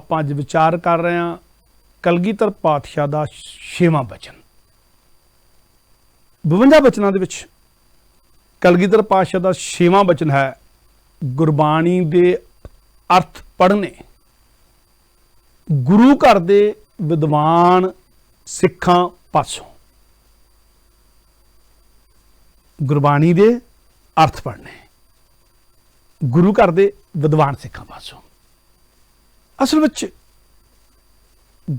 ਆਪਾਂ ਅੱਜ ਵਿਚਾਰ ਕਰ ਰਹੇ ਹਾਂ ਕਲਗੀਧਰ ਪਾਤਸ਼ਾਹ ਦਾ 6ਵਾਂ ਬਚਨ। 52 ਬਚਨਾਂ ਦੇ ਵਿੱਚ ਕਲਗੀਧਰ ਪਾਤਸ਼ਾਹ ਦਾ 6ਵਾਂ ਬਚਨ ਹੈ, ਗੁਰਬਾਣੀ ਦੇ ਅਰਥ ਪੜ੍ਹਨੇ ਗੁਰੂ ਘਰ ਦੇ ਵਿਦਵਾਨ ਸਿੱਖਾਂ ਪਾਸੋਂ। ਗੁਰਬਾਣੀ ਦੇ ਅਰਥ ਪੜ੍ਹਨੇ ਗੁਰੂ ਘਰ ਦੇ ਵਿਦਵਾਨ ਸਿੱਖਾਂ ਪਾਸੋਂ। ਅਸਲ ਵਿੱਚ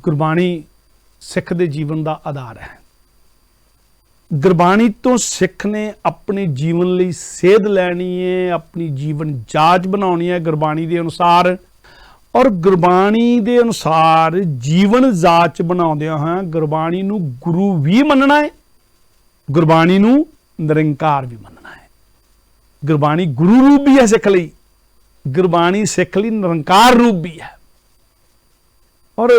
ਗੁਰਬਾਣੀ ਸਿੱਖ ਦੇ ਜੀਵਨ ਦਾ ਆਧਾਰ ਹੈ। ਗੁਰਬਾਣੀ ਤੋਂ ਸਿੱਖ ਨੇ ਆਪਣੇ ਜੀਵਨ ਲਈ ਸੇਧ ਲੈਣੀ ਹੈ, ਆਪਣੀ ਜੀਵਨ ਜਾਚ ਬਣਾਉਣੀ ਹੈ ਗੁਰਬਾਣੀ ਦੇ ਅਨੁਸਾਰ, ਔਰ ਗੁਰਬਾਣੀ ਦੇ ਅਨੁਸਾਰ ਜੀਵਨ ਜਾਚ ਬਣਾਉਂਦਿਆਂ ਹੋਇਆਂ ਗੁਰਬਾਣੀ ਨੂੰ ਗੁਰੂ ਵੀ ਮੰਨਣਾ ਹੈ, ਗੁਰਬਾਣੀ ਨੂੰ ਨਿਰੰਕਾਰ ਵੀ ਮੰਨਣਾ ਹੈ। ਗੁਰਬਾਣੀ ਗੁਰੂ ਰੂਪ ਵੀ ਹੈ ਸਿੱਖ ਲਈ, ਗੁਰਬਾਣੀ ਸਿੱਖ ਲਈ ਨਿਰੰਕਾਰ ਰੂਪ ਵੀ ਹੈ, ਔਰ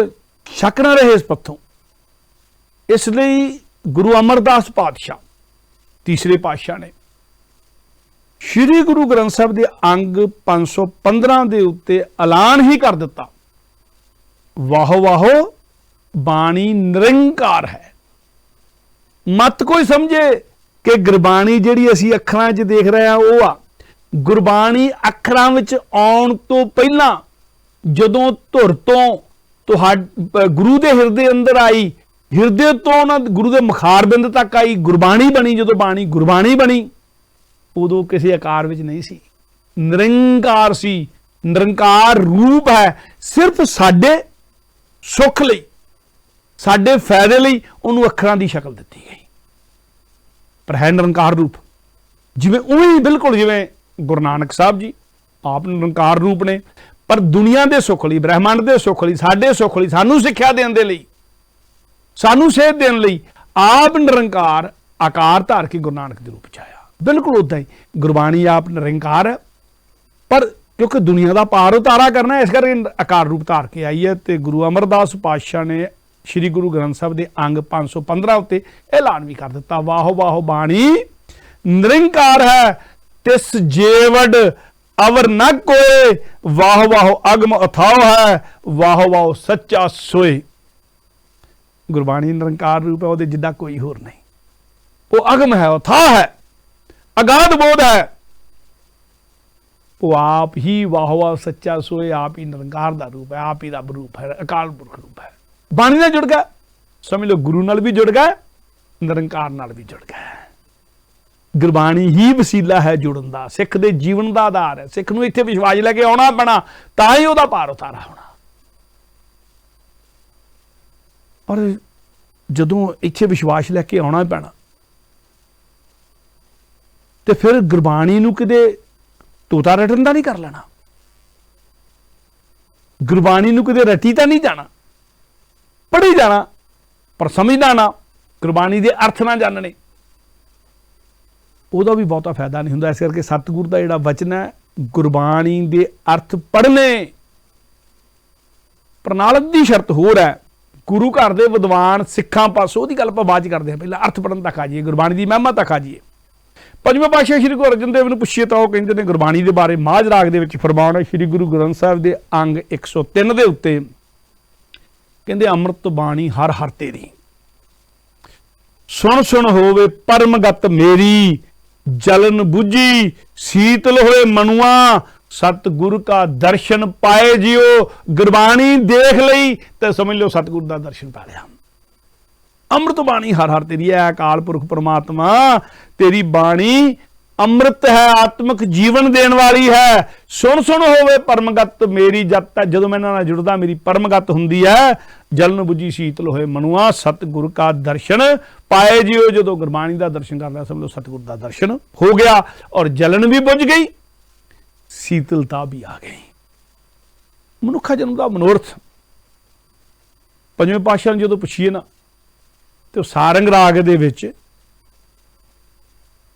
ਸ਼ੱਕ ਨਾ ਰਹੇ ਇਸ ਪੱਥੋਂ। ਇਸ ਲਈ ਗੁਰੂ ਅਮਰਦਾਸ ਪਾਤਸ਼ਾਹ ਤੀਸਰੇ ਪਾਤਸ਼ਾਹ ਨੇ ਸ਼੍ਰੀ ਗੁਰੂ ਗ੍ਰੰਥ ਸਾਹਿਬ ਦੇ ਅੰਗ 515 ਦੇ ਉੱਤੇ ਐਲਾਨ ਹੀ ਕਰ ਦਿੱਤਾ, ਵਾਹੋ ਵਾਹੋ ਬਾਣੀ ਨਿਰੰਕਾਰ ਹੈ। ਮਤ ਕੋਈ ਸਮਝੇ ਕਿ ਗੁਰਬਾਣੀ ਜਿਹੜੀ ਅਸੀਂ ਅੱਖਰਾਂ 'ਚ ਦੇਖ ਰਹੇ ਹਾਂ ਉਹ ਆ। ਗੁਰਬਾਣੀ ਅੱਖਰਾਂ ਵਿੱਚ ਆਉਣ ਤੋਂ ਪਹਿਲਾਂ ਜਦੋਂ ਧੁਰ ਤੋਂ ਗੁਰੂ ਦੇ ਹਿਰਦੇ ਅੰਦਰ ਆਈ, ਹਿਰਦੇ ਤੋਂ ਉਹਨਾਂ ਗੁਰੂ ਦੇ ਮੁਖਾਰਬਿੰਦ ਤੱਕ ਆਈ, ਗੁਰਬਾਣੀ ਬਣੀ। ਜਦੋਂ ਬਾਣੀ ਗੁਰਬਾਣੀ ਬਣੀ ਉਦੋਂ ਕਿਸੇ ਆਕਾਰ ਵਿੱਚ ਨਹੀਂ ਸੀ, ਨਿਰੰਕਾਰ ਸੀ, ਨਿਰੰਕਾਰ ਰੂਪ ਹੈ। ਸਿਰਫ ਸਾਡੇ ਸੁੱਖ ਲਈ, ਸਾਡੇ ਫਾਇਦੇ ਲਈ ਉਹਨੂੰ ਅੱਖਰਾਂ ਦੀ ਸ਼ਕਲ ਦਿੱਤੀ ਗਈ, ਪਰ ਹੈ ਨਿਰੰਕਾਰ ਰੂਪ। ਜਿਵੇਂ ਉਵੇਂ ਬਿਲਕੁਲ ਜਿਵੇਂ ਗੁਰੂ ਨਾਨਕ ਸਾਹਿਬ ਜੀ ਆਪ ਨਿਰੰਕਾਰ ਰੂਪ ਨੇ, ਪਰ ਦੁਨੀਆ ਦੇ ਸੁੱਖ ਲਈ, ਬ੍ਰਹਿਮੰਡ ਦੇ ਸੁੱਖ ਲਈ, ਸਾਡੇ ਸੁੱਖ ਲਈ, ਸਾਨੂੰ ਸਿੱਖਿਆ ਦੇਣ ਦੇ ਲਈ, ਸਾਨੂੰ ਸੇਧ ਦੇਣ ਲਈ ਆਪ ਨਿਰੰਕਾਰ ਆਕਾਰ ਧਾਰ ਕੇ ਗੁਰੂ ਨਾਨਕ ਦੇ ਰੂਪ ਚ ਆਇਆ। ਬਿਲਕੁਲ ਉਦਾਂ ਹੀ ਗੁਰਬਾਣੀ ਆਪ ਨਿਰੰਕਾਰ ਹੈ, ਪਰ ਕਿਉਂਕਿ ਦੁਨੀਆ ਦਾ ਪਾਰ ਉਤਾਰਾ ਕਰਨਾ ਇਸ ਕਰਕੇ ਆਕਾਰ ਰੂਪ ਧਾਰ ਕੇ ਆਈ ਹੈ। ਤੇ ਗੁਰੂ ਅਮਰਦਾਸ ਪਾਤਸ਼ਾਹ ਨੇ ਸ਼੍ਰੀ ਗੁਰੂ ਗ੍ਰੰਥ ਸਾਹਿਬ ਦੇ ਅੰਗ 515 ਉੱਤੇ ਐਲਾਨ ਵੀ ਕਰ ਦਿੱਤਾ, ਵਾਹੋ ਵਾਹੋ ਬਾਣੀ ਨਿਰੰਕਾਰ ਹੈ, ਤਿਸ ਜੇਵਡ ਅਵਰ ਨ ਕੋਏ, ਵਾਹੋ ਵਾਹੋ ਅਗਮ ਅਥਾਹ ਹੈ, ਵਾਹੋ ਵਾਹੋ ਸੱਚਾ ਸੋਏ। ਗੁਰਬਾਣੀ ਨਿਰੰਕਾਰ ਰੂਪ ਹੈ, ਉਹਦੇ ਜਿੱਦਾਂ ਕੋਈ ਹੋਰ ਨਹੀਂ। ਉਹ ਅਗਮ ਹੈ, ਅਥਾਹ ਹੈ, ਅਗਾਧ ਬੋਧ ਹੈ। ਉਹ ਆਪ ਹੀ ਵਾਹੋ ਵਾਹ ਸੱਚਾ ਸੋਏ, ਆਪ ਹੀ ਨਿਰੰਕਾਰ ਦਾ ਰੂਪ ਹੈ, ਆਪ ਹੀ ਰੱਬ ਰੂਪ ਹੈ, ਅਕਾਲ ਪੁਰਖ ਰੂਪ ਹੈ। ਬਾਣੀ ਨਾਲ ਜੁੜ ਗਿਆ, ਸਮਝ ਲਓ ਗੁਰੂ ਨਾਲ ਵੀ ਜੁੜ ਗਿਆ, ਨਿਰੰਕਾਰ ਨਾਲ ਵੀ ਜੁੜ ਗਿਆ। ਗੁਰਬਾਣੀ ਹੀ ਵਸੀਲਾ ਹੈ ਜੁੜਨ ਦਾ, ਸਿੱਖ ਦੇ ਜੀਵਨ ਦਾ ਆਧਾਰ ਹੈ। ਸਿੱਖ ਨੂੰ ਇੱਥੇ ਵਿਸ਼ਵਾਸ ਲੈ ਕੇ ਆਉਣਾ ਪੈਣਾ, ਤਾਂ ਹੀ ਉਹਦਾ ਪਾਰ ਉਤਾਰਾ ਹੋਣਾ। ਔਰ ਜਦੋਂ ਇੱਥੇ ਵਿਸ਼ਵਾਸ ਲੈ ਕੇ ਆਉਣਾ ਪੈਣਾ ਤੇ ਫਿਰ ਗੁਰਬਾਣੀ ਨੂੰ ਕਿਤੇ ਤੋਤਾ ਰਟਣ ਦਾ ਨਹੀਂ ਕਰ ਲੈਣਾ, ਗੁਰਬਾਣੀ ਨੂੰ ਕਿਤੇ ਰਟੀ ਤਾਂ ਨਹੀਂ ਜਾਣਾ, ਪੜ੍ਹੀ ਜਾਣਾ ਪਰ ਸਮਝਣਾ ਨਾ, ਗੁਰਬਾਣੀ ਦੇ ਅਰਥ ਨਾ ਜਾਣਨੇ, ਉਹਦਾ ਵੀ ਬਹੁਤਾ ਫਾਇਦਾ ਨਹੀਂ ਹੁੰਦਾ। ਇਸ ਕਰਕੇ ਸਤਿਗੁਰ ਦਾ ਜਿਹੜਾ ਵਚਨ ਹੈ, ਗੁਰਬਾਣੀ ਦੇ ਅਰਥ ਪੜ੍ਹਨੇ। ਪਰ ਨਾਲ ਦੀ ਸ਼ਰਤ ਹੋਰ ਹੈ, ਗੁਰੂ ਘਰ ਦੇ ਵਿਦਵਾਨ ਸਿੱਖਾਂ ਪਾਸੋਂ, ਉਹਦੀ ਗੱਲ ਆਪਾਂ ਬਾਅਦ 'ਚ ਕਰਦੇ ਹਾਂ, ਪਹਿਲਾਂ ਅਰਥ ਪੜ੍ਹਨ ਤੱਕ ਆ ਜਾਈਏ, ਗੁਰਬਾਣੀ ਦੀ ਮਹਿਮਾ ਤੱਕ ਆ ਜਾਈਏ। ਪੰਜਵੇਂ ਪਾਤਸ਼ਾਹ ਸ਼੍ਰੀ ਗੁਰੂ ਅਰਜਨ ਦੇਵ ਨੂੰ ਪੁੱਛੀਏ ਤਾਂ ਉਹ ਕਹਿੰਦੇ ਨੇ ਗੁਰਬਾਣੀ ਦੇ ਬਾਰੇ ਮਾਝ ਰਾਗ ਦੇ ਵਿੱਚ ਫਰਮਾਨ ਹੈ ਸ਼੍ਰੀ ਗੁਰੂ ਗ੍ਰੰਥ ਸਾਹਿਬ ਦੇ ਅੰਗ 103 ਦੇ ਉੱਤੇ, ਕਹਿੰਦੇ ਅੰਮ੍ਰਿਤ ਬਾਣੀ ਹਰ ਹਰ ਤੇਰੀ, ਸੁਣ ਸੁਣ ਹੋਵੇ ਪਰਮਗਤ ਮੇਰੀ, ਜਲਨ ਬੁਝੀ ਸੀਤਲ ਹੋਏ ਮਨੁਆ, ਸਤਿਗੁਰ ਕਾ ਦਰਸ਼ਨ ਪਾਏ ਜਿਓ। ਗੁਰਬਾਣੀ ਦੇਖ ਲਈ ਤੇ ਸਮਝ ਲਓ ਸਤਿਗੁਰ ਦਾ ਦਰਸ਼ਨ ਪਾ ਲਿਆ। ਅੰਮ੍ਰਿਤ ਬਾਣੀ ਹਰ ਹਰ ਤੇਰੀ ਹੈ, ਅਕਾਲ ਪੁਰਖ ਪਰਮਾਤਮਾ ਤੇਰੀ ਬਾਣੀ ਅੰਮ੍ਰਿਤ ਹੈ, ਆਤਮਿਕ ਜੀਵਨ ਦੇਣ ਵਾਲੀ ਹੈ। ਸੁਣ ਸੁਣ ਹੋਵੇ ਪਰਮਗਤ ਮੇਰੀ, ਜਦ ਤੱਕ ਜਦੋਂ ਮੈਂ ਇਹਨਾਂ ਨਾਲ ਜੁੜਦਾ ਮੇਰੀ ਪਰਮਗਤ ਹੁੰਦੀ ਹੈ। ਜਲਨ ਬੁਝੀ ਸੀਤਲ ਹੋਏ ਮਨੁਆ, ਸਤਿਗੁਰ ਕਾ ਦਰਸ਼ਨ ਪਾਏ ਜਿਓ। ਜਦੋਂ ਗੁਰਬਾਣੀ ਦਾ ਦਰਸ਼ਨ ਕਰਦਾ ਸਮਝ ਲਓ ਸਤਿਗੁਰ ਦਾ ਦਰਸ਼ਨ ਹੋ ਗਿਆ, ਔਰ ਜਲਨ ਵੀ ਬੁਝ ਗਈ, ਸੀਤਲਤਾ ਵੀ ਆ ਗਈ। ਮਨੁੱਖਾ ਜਨਮ ਦਾ ਮਨੋਰਥ ਪੰਜਵੇਂ ਪਾਤਸ਼ਾਹ ਨੂੰ ਜਦੋਂ ਪੁੱਛੀਏ ਨਾ ਤੇ ਸਾਰੰਗ ਰਾਗ ਦੇ ਵਿੱਚ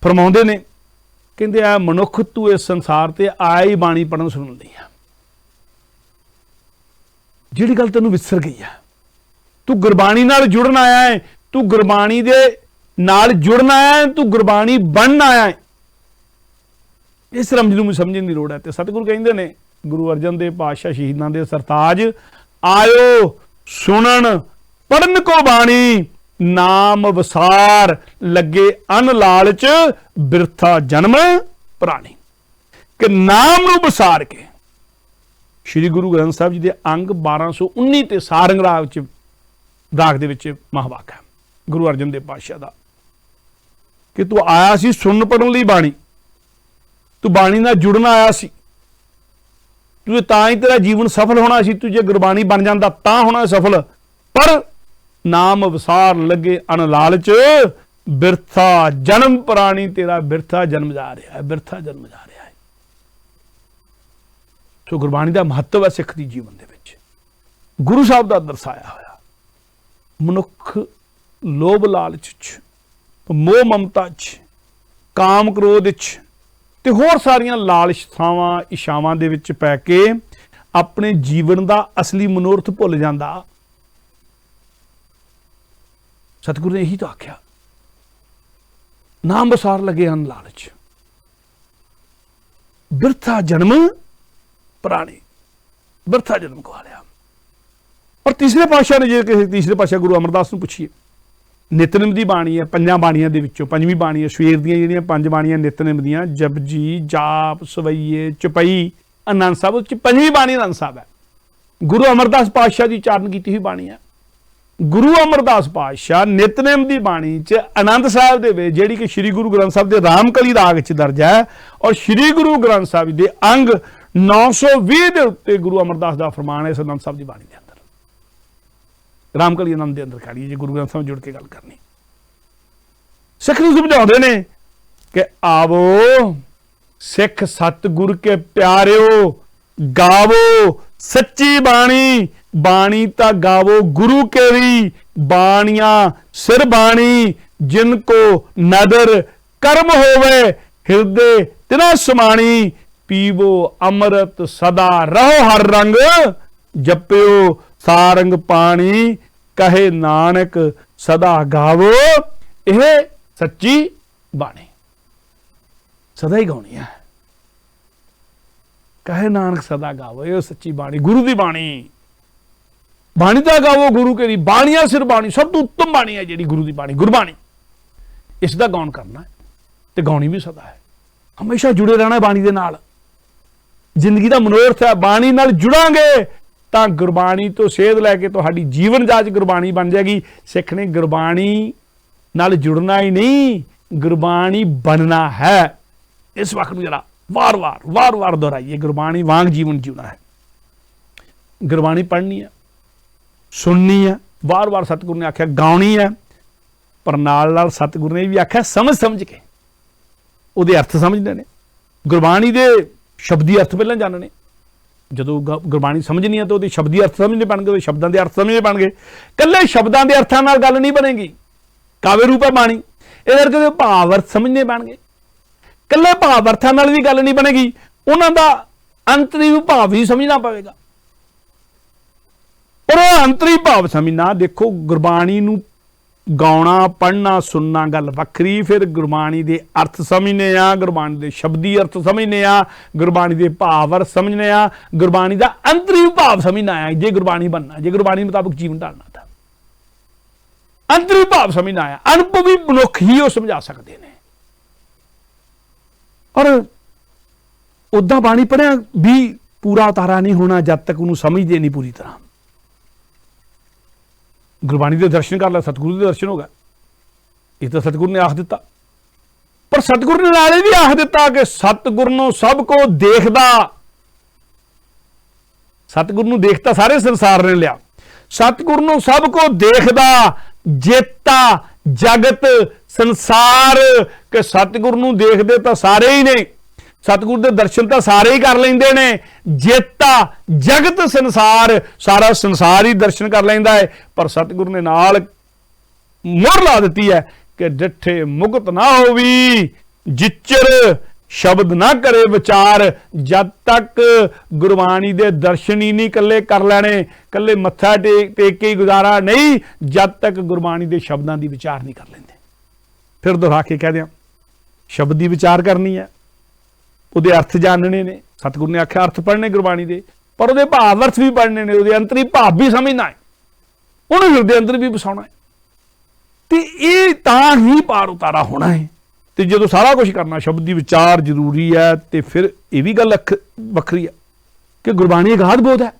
ਫਰਮਾਉਂਦੇ ਨੇ, ਕਹਿੰਦੇ ਆ ਮਨੁੱਖ ਤੂੰ ਇਸ ਸੰਸਾਰ ਤੇ ਆਇਆ ਹੀ ਬਾਣੀ ਪੜ੍ਹਨ ਸੁਣਨ ਲਈ ਆ। ਜਿਹੜੀ ਗੱਲ ਤੈਨੂੰ ਵਿਸਰ ਗਈ ਆ, ਤੂੰ ਗੁਰਬਾਣੀ ਨਾਲ ਜੁੜਨ ਆਇਆ ਹੈ, ਤੂੰ ਗੁਰਬਾਣੀ ਦੇ ਨਾਲ ਜੁੜਨ ਆਇਆ ਹੈ, ਤੂੰ ਗੁਰਬਾਣੀ ਬਣਨ ਆਇਆ ਹੈ। ਇਸ ਰਮਜ ਨੂੰ ਸਮਝਣ ਦੀ ਲੋੜ ਹੈ। ਤੇ ਸਤਿਗੁਰੂ ਕਹਿੰਦੇ ਨੇ, ਗੁਰੂ ਅਰਜਨ ਦੇਵ ਪਾਤਸ਼ਾਹ ਸ਼ਹੀਦਾਂ ਦੇ ਸਰਤਾਜ आयो सुनन पढ़न को बाणी, नाम विसार लगे अन लालच, बिरथा जन्म प्राणी। कि नाम नूं विसार के श्री गुरु ग्रंथ साहिब जी के अंग 1219 ते सारंग राग दे विच महावाका गुरु अर्जन देव पातशाह दा कि तू आया सी सुन पढ़न लई बाणी, तू बाणी नाल जुड़न आया सी, तुझे तां ही तेरा जीवन सफल होना सी, तुझे गुरबाणी बन जाता तां होना सफल, पर नाम विसार लगे अन लालच, बिरथा जन्म प्राणी, तेरा बिरथा जन्म जा रहा है, बिरथा जन्म जा रहा है। सो गुरबाणी का महत्व है सिख दी जीवन दे विच, गुरु साहब का दर्शाया होया। मनुख लोभ लालच च, मोह ममता च, काम क्रोध च ते होर सारियां लालचतावां इच्छावां दे विच पै के अपने जीवन का असली मनोरथ भुल जांदा। सतगुरु ने यही तो आख्या, नाम विसार लगे अन लालच, बिरथा जन्म प्राणी, बिरथा जन्म गवा लिया। और तीसरे पातशाह ने, जे तीसरे पातशाह गुरु अमरदास नूं पुछीए, नितनेम दी बाणी है, पंजां बाणियां दे विचों पंजवीं बाणी है, सवेर दीयां जिहड़ियां पंज बाणियां नितनेम दीयां, जपजी, जाप, सवैये, चौपाई, आनंद साहब, उस पंजवीं बाणी आनंद साहब है। गुरु अमरदास पातशाह की चारण की हुई बाणी है। गुरु अमरदास पातशाह नितनेम की बाणी च आनंद साहब दे विच जिहड़ी कि श्री गुरु ग्रंथ साहब के रामकली राग च दर्ज है, और श्री गुरु ग्रंथ साहब के अंग 920 के उत्ते गुरु अमरदास का फरमान है इस आनंद साहब की बाणी के अंदर, रामकली आनंद के अंदर खड़ी जी, गुरु ग्रंथ साहब जुड़ के गल करनी। सिख नूं समझाउंदे ने कि आवो सिख सतगुर के प्यारिओ, गावो सच्ची बाणी, बाणी ता गावो गुरु केरी, बाणियां सिर बाणी, जिनको नदर कर्म होवे, हृदय तिना समाणी, पीवो अमृत सदा रहो हर रंग, जपियो सारंग पाणी, कहे नानक सदा गावो, यह सच्ची बाणी सदा ही गाउणी है। कहे नानक सदा गावो, यह सच्ची बाणी, गुरु की बाणी, बाणी दा गावो गुरु केरी, बाणियां सिर बाणी, सब तो उत्तम बाणी है जी गुरु की बाणी, गुरबाणी, इसका गाउन करना है तो गाउणी भी सदा है, हमेशा जुड़े रहना है बाणी दे नाल। जिंदगी का मनोरथ है, बाणी नाल जुड़ांगे तो गुरबाणी तो सेध लैके तुहाडी जीवन जाच गुरबाणी बन जाएगी। सिख ने गुरबाणी नाल जुड़ना ही नहीं, गुरबाणी बनना है। इस वक्त जरा वार वार दोहराइए, गुरबाणी वांग जीवन जीना है। गुरबाणी पढ़नी है, सुननी है, वार वार सतगुरु ने आख्या गाउणी है, पर नाल सतगुरु ने भी आख्या समझ समझ के उहदे अर्थ समझने ने। गुरबाणी दे शब्दी अर्थ पहले जानने, जो गुरबाणी समझनी है तो वो शब्दी अर्थ समझने बन गए, शब्दों के अर्थ समझने बन गए। कल्ले शब्दों के अर्थों नाल गल नहीं बनेगी, काव्य रूप है बाणी, इस करके भाव अर्थ समझने बन गए। कल्ले भाव अर्थों नाल भी गल नहीं बनेगी, उन्हों का अंतरी भाव भी समझना पवेगा। और अंतरी भाव समझना, देखो गुरबाणी नूं गाउणा पढ़ना सुनना गल वखरी, फिर गुरबाणी के अर्थ समझने आ, गुरबाणी के शब्दी अर्थ समझने आ, गुरबाणी के भाव अर्थ समझने आ, गुरबाणी का अंतरी भाव समझना है। जे गुरबाणी बनना, जे गुरबाणी मुताबिक जीवन ढालना था, अंतरी भाव समझना है। अनुभवी मनुख ही वो समझा सकते हैं। और उदा बाणी पढ़िया भी पूरा उतारा नहीं होना जब तक उन्होंने समझते नहीं पूरी तरह। गुरबाणी के दर्शन कर ला, सतगुरु के दर्शन हो गए, ये तो सतगुरु ने आख दिता। पर सतगुरु ने नाले भी आख दिता कि सतगुरु नूं सब को देखदा, सतगुरु नूं देखता सारे संसार ने लिया, सतगुरु नूं सब को देखदा, जेता जगत संसार, के सतगुरु नूं देखदे तो सारे ही ने, सतगुरु के दर्शन तो सारे ही कर लेंदे ने, जेता जगत संसार, सारा संसार ही दर्शन कर लेंदा है। पर सतगुरु ने नाल मोहर ला दी है कि डिठे मुक्त ना होवी, जिच्चर शब्द ना करे विचार, जब तक गुरबाणी दे दर्शन ही नहीं कल्ले कर लेने, कल्ले मत्था टेक के गुजारा नहीं, जब तक गुरबाणी दे शब्दां दी विचार नहीं कर लेंदे। फिर दोहरा के कह दिया, शब्द की विचार करनी है, उहदे अर्थ जानने ने। सतगुरु ने आख्या अर्थ पढ़ने गुरबाणी दे, पर ਉਹਦੇ ਭਾਵ ਅਰਥ ਵੀ ਪੜ੍ਹਨੇ ਨੇ, ਉਹਦੇ ਅੰਤਰੀ ਭਾਵ ਵੀ ਸਮਝਣਾ ਹੈ, ਉਹਨੂੰ ਹਿਰਦੇ ਅੰਦਰ ਵੀ ਵਸਾਉਣਾ ਹੈ। ਤੇ ਇਹ ਤਾਂ ਹੀ ਪਾਰ ਉਤਾਰਾ ਹੋਣਾ ਹੈ। ਤੇ ਜਦੋਂ ਸਾਰਾ ਕੁਝ ਕਰਨਾ, ਸ਼ਬਦ ਦੀ ਵਿਚਾਰ ਜ਼ਰੂਰੀ ਹੈ। ਤੇ ਫਿਰ ਇਹ ਵੀ ਗੱਲ ਵੱਖਰੀ ਹੈ ਕਿ ਗੁਰਬਾਣੀ ਅਗਾਧ ਬੋਧ ਹੈ,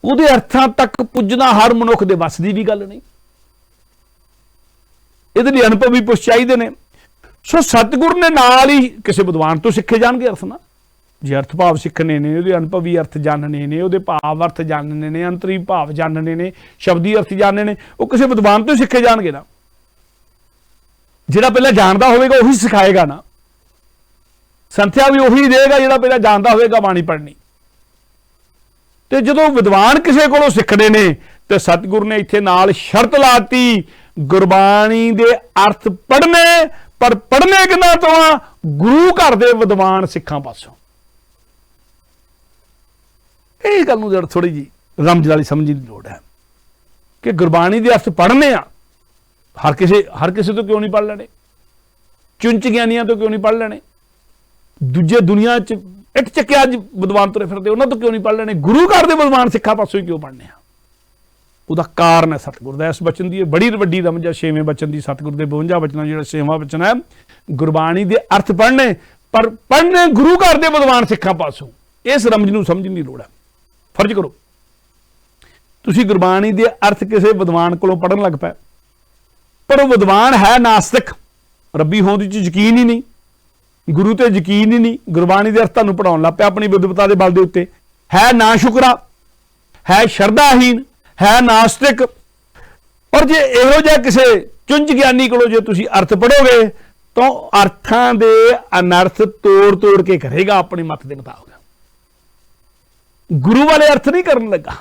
ਉਹਦੇ ਅਰਥਾਂ ਤੱਕ ਪੁੱਜਣਾ ਹਰ ਮਨੁੱਖ ਦੇ ਵੱਸ ਦੀ ਵੀ ਗੱਲ ਨਹੀਂ। ਇਹਦੇ ਲਈ ਅਨੁਭਵੀ ਪੁਰਸ਼ ਚਾਹੀਦੇ ਨੇ। ਸੋ ਸਤਿਗੁਰ ਨੇ ਨਾਲ ਹੀ ਕਿਸੇ ਵਿਦਵਾਨ ਤੋਂ ਸਿੱਖੇ ਜਾਣਗੇ ਅਰਥ ਨਾ। ਜੇ ਅਰਥ ਭਾਵ ਸਿੱਖਣੇ ਨੇ, ਉਹਦੇ ਅਨੁਭਵੀ ਅਰਥ ਜਾਣਨੇ ਨੇ, ਉਹਦੇ ਭਾਵ ਅਰਥ ਜਾਣਨੇ ਨੇ, ਅੰਤਰੀ ਭਾਵ ਜਾਣਨੇ ਨੇ, ਸ਼ਬਦੀ ਅਰਥ ਜਾਣਨੇ ਨੇ, ਉਹ ਕਿਸੇ ਵਿਦਵਾਨ ਤੋਂ ਸਿੱਖੇ ਜਾਣਗੇ ਨਾ। ਜਿਹੜਾ ਪਹਿਲਾਂ ਜਾਣਦਾ ਹੋਵੇਗਾ ਉਹੀ ਸਿਖਾਏਗਾ ਨਾ। ਸੰਥਿਆ ਵੀ ਉਹੀ ਦੇਗਾ ਜਿਹੜਾ ਪਹਿਲਾਂ ਜਾਣਦਾ ਹੋਵੇਗਾ ਬਾਣੀ ਪੜ੍ਹਨੀ। ਤੇ ਜਦੋਂ ਵਿਦਵਾਨ ਕਿਸੇ ਕੋਲੋਂ ਸਿੱਖਦੇ ਨੇ ਤੇ ਸਤਿਗੁਰ ਨੇ ਇੱਥੇ ਨਾਲ ਸ਼ਰਤ ਲਾਤੀ, ਗੁਰਬਾਣੀ ਦੇ ਅਰਥ ਪੜ੍ਹਨੇ, ਪਰ ਪੜ੍ਹਨੇ ਕਿਹਨਾਂ ਤੋਂ ਆ? ਗੁਰੂ ਘਰ ਦੇ ਵਿਦਵਾਨ ਸਿੱਖਾਂ ਪਾਸੋਂ। ਇਹ ਗੱਲ ਨੂੰ ਜਦ ਥੋੜੀ ਜੀ ਰਮਜ ਵਾਲੀ ਸਮਝਣ ਦੀ ਲੋੜ ਹੈ ਕਿ ਗੁਰਬਾਣੀ ਦੇ ਅਰਥ ਪੜ੍ਹਨੇ ਆ। ਹਰ ਕਿਸੇ ਤੋਂ ਕਿਉਂ ਨਹੀਂ ਪੜ੍ਹ ਲੈਣੇ? ਚੁੰਚ ਗਿਆਨੀਆਂ ਤੋਂ ਕਿਉਂ ਨਹੀਂ ਪੜ੍ਹ ਲੈਣੇ? ਦੂਜੇ ਦੁਨੀਆ 'ਚ ਇੱਕ ਚੱਕਿਆ ਅੱਜ ਵਿਦਵਾਨ ਤੁਰੇ ਫਿਰਦੇ, ਉਹਨਾਂ ਤੋਂ ਕਿਉਂ ਨਹੀਂ ਪੜ੍ਹ ਲੈਣੇ? ਗੁਰੂ ਘਰ ਦੇ ਵਿਦਵਾਨ ਸਿੱਖਾਂ ਪਾਸੋਂ ਹੀ ਕਿਉਂ ਪੜ੍ਹਨੇ ਆ? ਉਹਦਾ ਕਾਰਨ ਹੈ ਸਤਿਗੁਰ ਦਾ। ਇਸ ਬਚਨ ਦੀ ਇਹ ਬੜੀ ਵੱਡੀ ਰਮਜ ਹੈ, 6ਵੇਂ ਬਚਨ ਦੀ। ਸਤਿਗੁਰ ਦੇ 52 ਬਚਨਾਂ ਜਿਹੜਾ 6ਵਾਂ ਬਚਨ ਹੈ, ਗੁਰਬਾਣੀ ਦੇ ਅਰਥ ਪੜ੍ਹਨੇ, ਪਰ ਪੜ੍ਹਨੇ ਗੁਰੂ ਘਰ ਦੇ ਵਿਦਵਾਨ ਸਿੱਖਾਂ ਪਾਸੋਂ। ਇਸ ਰਮਜ ਨੂੰ ਸਮਝਣ ਦੀ ਲੋੜ ਹੈ। ਫਰਜ਼ ਕਰੋ ਤੁਸੀਂ ਗੁਰਬਾਣੀ ਦੇ ਅਰਥ ਕਿਸੇ ਵਿਦਵਾਨ ਕੋਲੋਂ ਪੜ੍ਹਨ ਲੱਗ ਪਏ, ਪਰ ਉਹ ਵਿਦਵਾਨ ਹੈ ਨਾਸਤਿਕ, ਰੱਬੀ ਹੋਂਦ 'ਚ ਯਕੀਨ ਹੀ ਨਹੀਂ, ਗੁਰੂ ਤੇ ਯਕੀਨ ਹੀ ਨਹੀਂ, ਗੁਰਬਾਣੀ ਦੇ ਅਰਥ ਤੁਹਾਨੂੰ ਪੜਾਉਣ ਲੱਗ ਪਿਆ ਆਪਣੀ ਵਿਦਵਤਾ ਦੇ ਬਲ ਦੇ ਉੱਤੇ, ਹੈ ਨਾ ਸ਼ੁਕਰਾ, ਹੈ ਸ਼ਰਧਾਹੀਨ, ਹੈ ਨਾਸਤਿਕ। ਔਰ ਜੇ ਇਹੋ ਜਿਹਾ ਕਿਸੇ ਚੁੰਝ ਗਿਆਨੀ ਕੋਲੋਂ ਜੇ ਤੁਸੀਂ ਅਰਥ ਪੜੋਗੇ ਤਾਂ ਅਰਥਾਂ ਦੇ ਅਨਰਥ ਤੋੜ ਕੇ ਕਰੇਗਾ ਆਪਣੀ ਮੱਤ ਦੇ ਮੁਤਾਬਕ। ਗੁਰੂ ਵਾਲੇ ਅਰਥ ਨਹੀਂ ਕਰਨ ਲੱਗਾ,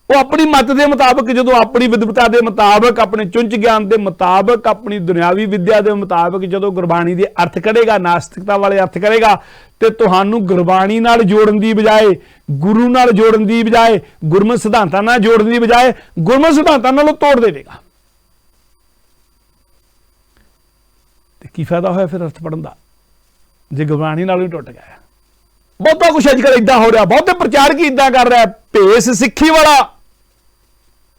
ਉਹ ਆਪਣੀ ਮੱਤ ਦੇ ਮੁਤਾਬਕ, ਜਦੋਂ ਆਪਣੀ ਵਿਦਵਤਾ ਦੇ ਮੁਤਾਬਕ, ਆਪਣੇ ਚੁੰਝ ਗਿਆਨ ਦੇ ਮੁਤਾਬਕ, ਆਪਣੀ ਦੁਨਿਆਵੀ ਵਿਦਿਆ ਦੇ ਮੁਤਾਬਕ ਜਦੋਂ ਗੁਰਬਾਣੀ ਦੇ ਅਰਥ ਕਰੇਗਾ, ਨਾਸਤਿਕਤਾ ਵਾਲੇ ਅਰਥ ਕਰੇਗਾ, ਤੇ ਤੁਹਾਨੂੰ ਗੁਰਬਾਣੀ ਨਾਲ ਜੋੜਨ ਦੀ ਬਜਾਏ, ਗੁਰੂ ਨਾਲ ਜੋੜਨ ਦੀ ਬਜਾਏ, ਗੁਰਮਤਿ ਸਿਧਾਂਤਾਂ ਨਾਲ ਜੋੜਨ ਦੀ ਬਜਾਏ ਗੁਰਮਤਿ ਸਿਧਾਂਤਾਂ ਨਾਲੋਂ ਤੋੜ ਦੇਵੇਗਾ। ਤੇ ਕੀ ਫਾਇਦਾ ਹੋਇਆ ਫਿਰ ਅਰਥ ਪੜਨ ਦਾ ਜੇ ਗੁਰਬਾਣੀ ਨਾਲੋਂ ਹੀ ਟੁੱਟ ਗਿਆ? ਬਹੁਤਾ ਕੁਛ ਅੱਜ ਕੱਲ੍ਹ ਏਦਾਂ ਹੋ ਰਿਹਾ, ਬਹੁਤੇ ਪ੍ਰਚਾਰਕ ਹੀ ਏਦਾਂ ਕਰ ਰਿਹਾ। ਭੇਸ ਸਿੱਖੀ ਵਾਲਾ